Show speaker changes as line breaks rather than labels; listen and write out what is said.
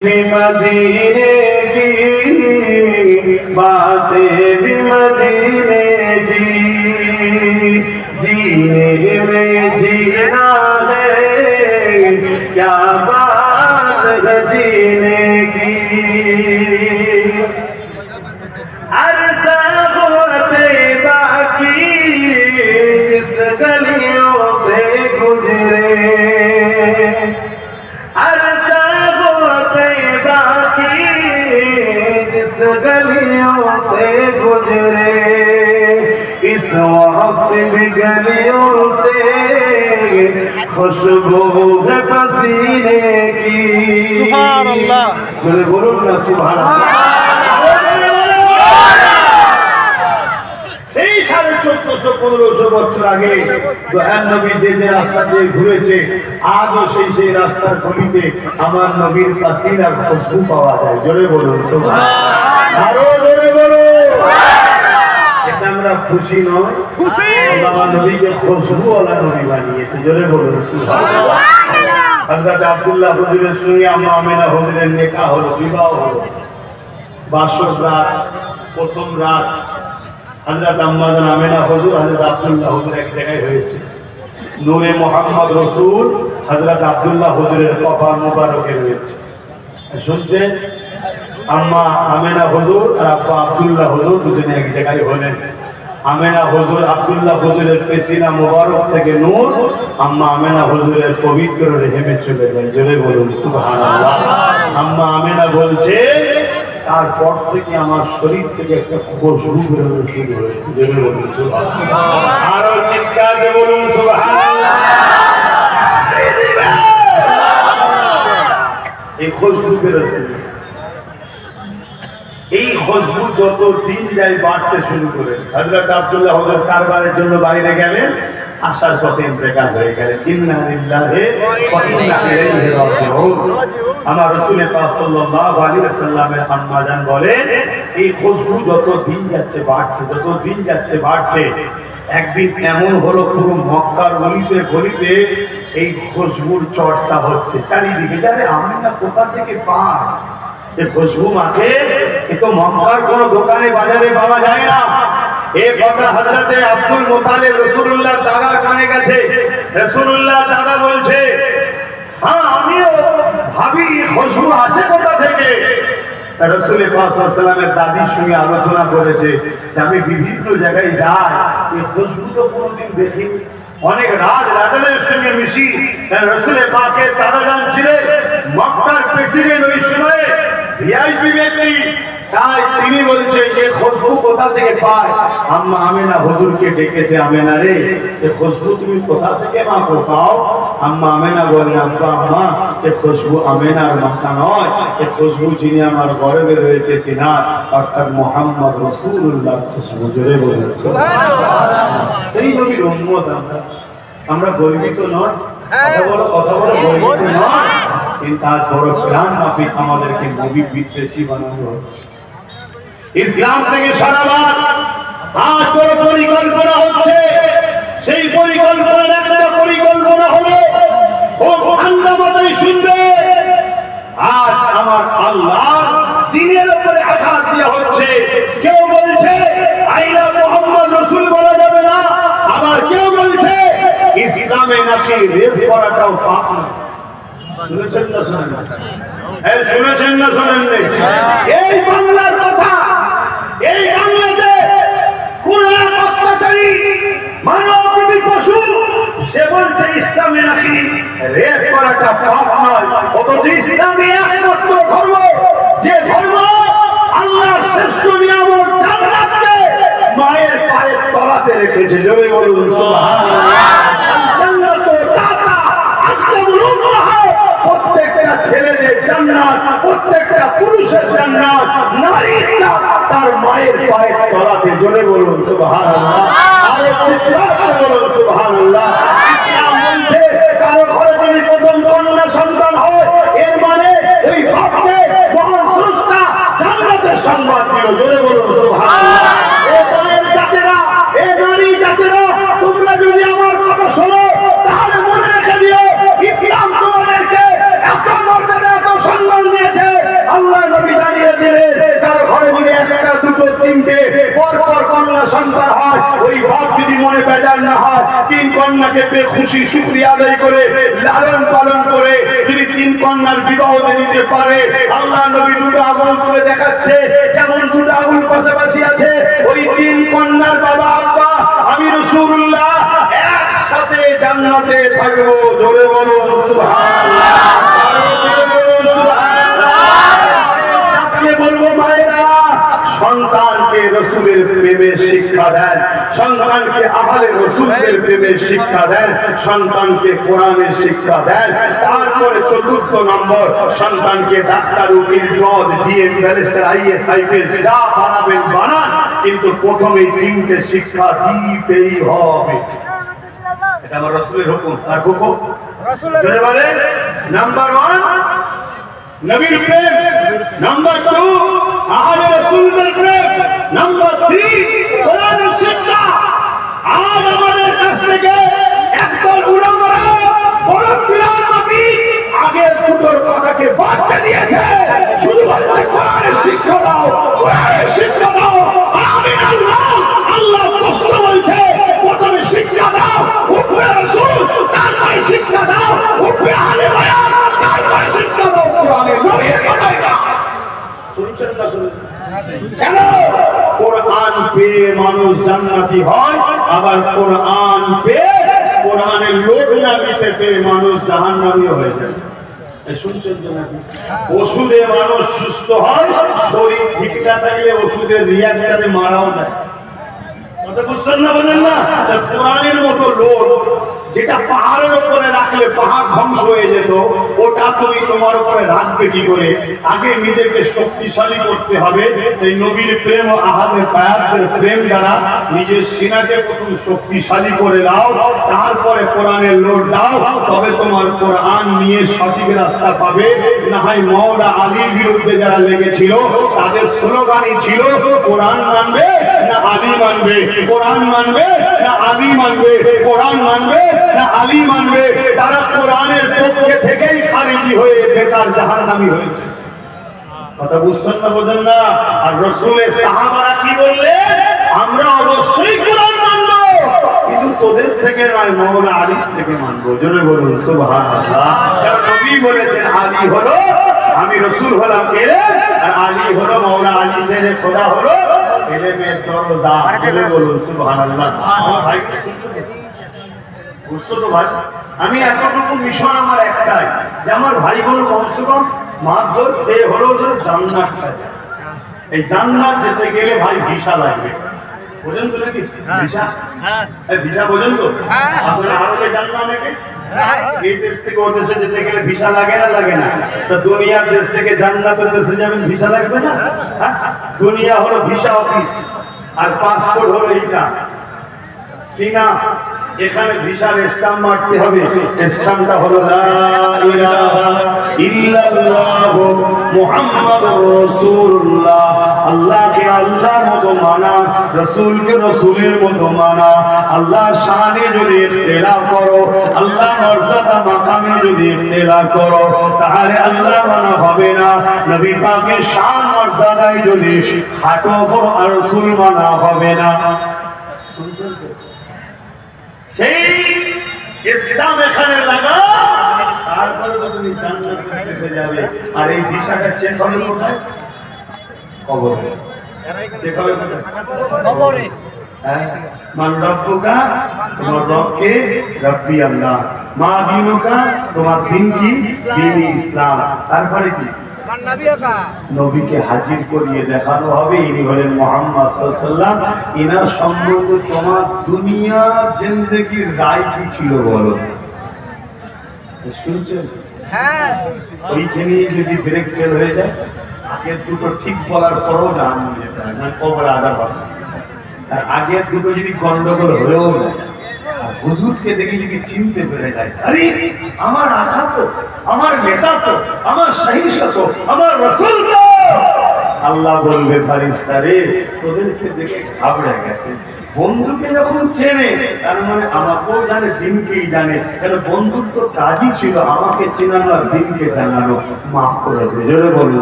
मदीने की बातें भी मदीने की, जीने में जीना है क्या बात है जीने की। अरसा हुए बाकी जिस गलियों से गुजरे, जिस गलियों से गुजरे, इस वक्त भी गलियों से खुशबू है पसीने की। सुभान अल्लाह, जोरे बोलो ना सुभान अल्लाह। এই 1450-1500 বছর আগে দয়ার নবী যে রাস্তা দিয়ে ঘুরেছে, আজও সেই রাস্তার গলিতে আমার নবীর পাসিনা আর খুশবু পাওয়া যায়। জোরে বলুন সুবহানাল্লাহ, আরো জোরে বলুন। এটা আমরা খুশি নয়, খুশি আমার নবীকে খুশবুওয়ালা নবী বানিয়েছে। জোরে বলুন সুবহানাল্লাহ। হযরত আব্দুল্লাহ হুজুরের সঙ্গে আম্মা আমিনা হুজুরের নিকাহ হলো, বিবাহ হলো। বাসর রাত, প্রথম রাত হযরত আম্মাজান আমিনা হুজুর হযরত আব্দুল্লাহ হুজুর এক জায়গায় হয়েছে। নূরে মুহাম্মদ রাসূল হযরত আব্দুল্লাহ হুজুরের কপাল মোবারকে রয়েছে। শুনছেন, আম্মা আমিনা হুজুর আর আব্বা আব্দুল্লাহ হুজুর দুজনে এক জায়গায় হলেন। আমিনা হুজুর আব্দুল্লাহ হুজুরের পেশিনা মোবারক থেকে নূর আম্মা আমিনা হুজুরের পবিত্র রেহেমে চলে যায়। জোরে বলুন সুবহানাল্লাহ। আম্মা আমিনা বলছে, তারপর থেকে আমার শরীর থেকে একটা খুশবু বেরোনো শুরু হয়েছে। জোরে বলুন সুবহানাল্লাহ, আরো চিৎকার দিয়ে বলুন সুবহানাল্লাহ। এই খুশবু বেরোচ্ছে, এই খুশবু যত দিন যায় বাড়তে শুরু করে। হযরত আব্দুল্লাহ হুজুর কারবারের জন্য বাইরে গেলেন, আসার পথে ইন্তেকাল হয়ে গেলেন। ইন্না লিল্লাহি ওয়া ইন্না ইলাইহি রাজিউন। আমার রাসূল পাক সাল্লাল্লাহু আলাইহি ওয়াসাল্লামের আম্মা জান বলেন, এই খুশবু যত দিন যাচ্ছে বাড়ছে, যত দিন যাচ্ছে বাড়ছে। একদিন এমন হলো, পুরো মক্কার গলিতে গলিতে এই খুশবুর চর্চা হচ্ছে চারিদিকে। জানে আমিনা কোথা থেকে পায় এই খুশবু? মাকে এ তো মক্কার কোন দোকানে বাজারে পাওয়া যায় না। এই কথা হযরতে আব্দুল মুতালিব রাসূলুল্লাহ দাদার কানে গেছে। রাসূলুল্লাহ দাদা বলছে, হ্যাঁ আমিও ভাবি খুশবু আসে কোথা থেকে। রাসূল পাক সাল্লাল্লাহু আলাইহি ওয়াসাল্লামের দাদির সঙ্গে আলোচনা করেছে যে আমি বিভিন্ন জায়গায় যাই, এই খুশবু তো কোনোদিন দেখিনি। অনেক রাজ রাজাদের সঙ্গে মিশি। রাসূল পাকের দাদা জান ছিলেন মক্কার প্রেসিডেন্ট ওই সময়ে, ভিআইপি ব্যক্তি। তাই তিনি বলছে যে খুশবু কোথা থেকে পায়। আম্মা আমিনা হুজুরকে ডেকেছে, আমিনা রে এই খুশবু তুমি কোথা থেকে মা পাও? আম্মা আমিনা বলেন, আব্বা আম্মা এই খুশবু আমিনার মাথা নয়, এই খুশবু যিনি আমার গর্ভে রয়েছে তিনার, অর্থাৎ মুহাম্মদ রাসূলুল্লাহ খুশবু। জোরে বলুন সুবহানাল্লাহ। সেই নবীর উম্মত আমরা গর্বিত নয়, কথা বলো গর্বিত নয়, কিন্তু আজ বড় প্রাণ মাফিক আমাদেরকে নবী বিদ্বেষী বানানো হচ্ছে। ইসলাম থেকে সরাবার আজ বড় পরিকল্পনা হচ্ছে। সেই পরিকল্পনার একটা পরিকল্পনা হলো, খুব ঠান্ডা মাথায় শুনবে, আজ আমার আল্লাহ দ্বীনের উপরে আঘাত দেওয়া হচ্ছে। কেউ বলছে আইলা মুহাম্মদ রাসূল বলা যাবে না, আবার কেউ বলছে ইসলামে নাকি রেপ করাটাও পাপ না। শুনেছেন না শোনেন? শুনেছেন না শোনেন? এই বাংলার কথা, এই বাংলাতে কোন এক অত্যাচারী মানবী পশু সে বলছে ইসলামে নাকি রেপ করাটা পাপ নয়। অথচ ইসলামী একমাত্র ধর্ম, যে ধর্ম আল্লাহর শ্রেষ্ঠ নিয়ামত জান্নাতকে মায়ের পায়ের তলাতে রেখেছে। জোরে বলুন সুবহানাল্লাহ। প্রত্যেকটা ছেলেদের জান্নাত, প্রত্যেকটা পুরুষের জান্নাত, নারীর জান্নাত তার মায়ের পায়ের তলাতে। জোরে বলুন সুবহানাল্লাহ, আরে চিৎকার করে বলুন সুবহানাল্লাহ। ইসলাম বলছে কারো ঘরে যদি প্রথম কন্যা সন্তান হয়, এর মানে ওই বাপকে মহান স্রষ্টা জান্নাতের সংবাদ দিল। জোরে বলুন সুবহানাল্লাহ। এ মায়ের জাতেরা, এ নারী জাতেরা, তোমরা যদি আমার কথা শোনো তাহলে মনে রেখে দিও, ইসলাম তোমাদেরকে এত মর্যাদা, এত সম্মান দিয়েছে। পরপর কন্যা সন্তান হয়, ওই বাপ যদি মনে বেজার না হয়, 3 কন্যাকে বেখুশি শুকরিয়া আদায় করে লালন পালন করে যদি 3 কন্যার বিবাহ দিতে পারে, আল্লাহ নবী 2টো আঙুল করে দেখাচ্ছে, যেমন 2টো আঙুল পাশাপাশি আছে, ওই 3 কন্যার বাবা আব্বা আমি রাসূলুল্লাহ একসাথে জান্নাতে থাকবো। জোরে বলুন সুবহানাল্লাহ। বলবো মায়েরা, সন্তানকে রসুলের প্রেমের শিক্ষা দেন, সন্তানকে আহলে রসুলের প্রেমের শিক্ষা দেন, সন্তানকে কোরআনের শিক্ষা দেন। তারপরে 4র্থ নম্বর, সন্তানকে ডাক্তার, উকিল, জজ, ডিএম, ব্যারিস্টার, আইএস, আইপিএস যা বানাবেন বানান, কিন্তু প্রথমে 3টে শিক্ষা দিতেই হবে। এটা আমার রসুলের হুকুম। আর হুকুম রসুলের বলে, নাম্বার 1 নবীর প্রেম, নাম্বার 2 আহলে রাসূলের প্রেম, নাম্বার 3 কোরআনের শিক্ষা। আজ আমাদের কাছ থেকে একদল উলামারা বড় পিলার নবী আগের 2টোর কথাকে বাদ দিয়েছে, শুধু বলছে কোরআনের শিক্ষা দাও, কোরআনের শিক্ষা দাও। আমিন আল্লাহ। আল্লাহ প্রশ্ন বলছে, প্রথমে শিক্ষা দাও হুকুমে রাসূল, তারপরে শিক্ষা দাও হুকুমে আহলে বায়াত, তারপরে শিক্ষা দাও কোরআনের নবীর কথা। শুনছেন না? কেন? কোরআন পেয়ে মানুষ জান্নাতি হয়, আবার কোরআন পেয়ে কোরআনের লোক না দিতে পেয়ে মানুষ জাহান্নামী হয়ে যায়। শুনছেন তো নাকি? ওষুধে মানুষ সুস্থ হয়, শরীর ঠিক না থাকলে ওষুধের রিয়াকশনে মারাও যায়। কথা বুঝছেন না? বলেন না? কোরআনের মতো লোক যেটা পাহাড়ের উপরে রাখলে পাহাড় ধ্বংস হয়ে যেত, ওটা তুমি তোমার উপরে রাখবে কি করে? আগে নিজেকে শক্তিশালী করতে হবে। এই নবীর প্রেম ও আহলে বায়াতের প্রেম দ্বারা নিজের সিনাকে প্রথম শক্তিশালী করে দাও, তারপরে কোরআনের লোড দাও, তবে তোমার কোরআন নিয়ে সঠিক রাস্তা পাবে। না হয় মাওলা আলীর বিরুদ্ধে যারা লেগেছিল, তাদের স্লোগানই ছিল কোরআন মানবে না আলী মানবে, কোরআন মানবে না আলী মানবে, কোরআন মানবে না আলী মানবে। তারা কোরআনের পক্ষে থেকেই খারিজি হয়ে বেকার জাহান্নামী হয়েছে। কথা বুঝছেন না? বোঝেন না? আর রাসূলের সাহাবারা কি বললেন? আমরা অবশ্যই কোরআন মানবো, কিন্তু তোদের থেকে নয়, মাওলা আলীর থেকে মানবো। জোরে বলুন সুবহানাল্লাহ। কারণ নবী বলেছেন আলী হলো, আমি রাসূল হলাম এলেম, আর আলী হলো মাওলা আলী থেকে খোদা হলো এলেমের দরজা। জোরে বলুন সুবহানাল্লাহ। ভাই বুঝছো তো ভাই? আমি এতটুকু মিশন আমার একটাই, যে আমার ভাই বোন কমসে কম মারধর খেয়ে হলেও যেন জান্নাত পায়। এই জান্নাত যেতে গেলে ভাই ভিসা লাগবে। বোঝেন তো নাকি? ভিসা, ভিসা বোঝেন তো? আপনারা আরবে যান না অনেকে? এই দেশ থেকে ও দেশে যেতে গেলে ভিসা লাগে না? লাগে না? তো দুনিয়ার দেশ থেকে জান্নাতের দেশে যাবেন, ভিসা লাগবে না? দুনিয়া হলো ভিসা অফিস, আর পাসপোর্ট হলো এইটা সিনা। এখানে ভিসার স্ট্যাম্প মারতে হবে, স্ট্যাম্পটা হলো লা ইলাহা ইল্লাল্লাহ মুহাম্মাদুর রাসূলুল্লাহ। আল্লাহকে আল্লাহর মতো মানা, রাসূলকে রাসূলের মতো মানা। আল্লাহ শানে যদি ইখতিলাফ করো, আল্লাহ মর্যাদা মাকামে যদি ইখতিলাফ করো, তাহলে আল্লাহ মানা হবে না। নবী পাকের শান মর্যাদায় যদি খাটো করো, আর রাসূল মানা হবে না। শুনছেন তো? সেই ইসলাম এখানে লাগাও, তারপরে তো তুমি জান্নাতে পৌঁছে যাবে। আর এই ভিসাটা চেক হবে কোথায়? কবরে। চেক হবে কোথায়? কবরে। মান রব্বুকা, তোমার রবকে রব্বি আল্লাহ। মা দিনুকা, তোমার দিন কি? দিন ইসলাম। তারপরে কি? নবীকে হাজির করিয়ে দেখানো হবে, ইনি হলেন মুহাম্মদ সাল্লাল্লাহু আলাইহি ওয়াসাল্লাম। ইনার সম্পর্কে তোমার দুনিয়া জিন্দেগির রায় কি ছিল বলো? শুনছেন? হ্যাঁ শুনছি। ওইখানে যদি ব্রেক ফেল হয়ে যায়, আগের 2টো ঠিক বলার পরও জাহান্নামে যেতে হয়, মানে কবর আযাব হবে। আর আগের 2টো যদি গন্ডগোল হয়েও যায়, হুজুরকে দেখে যদি চিনতে পেরে যায়, আরে আমার আকা তো, আমার নেতা তো, আমার শাহিনশা তো, আমার রাসূল তো, আল্লাহ বলবে ফারিস্তা রে, তোদেরকে দেখে ঘাবড়ে গেছে। বন্ধুকে যখন চেনে, তার মানে আমাকেও জানে, দিনকেই জানে। কেন? বন্ধুর তো কাজই ছিল আমাকে চেনানো আর দিনকে জানানো। মাফ করে দে। জোরে বলুন।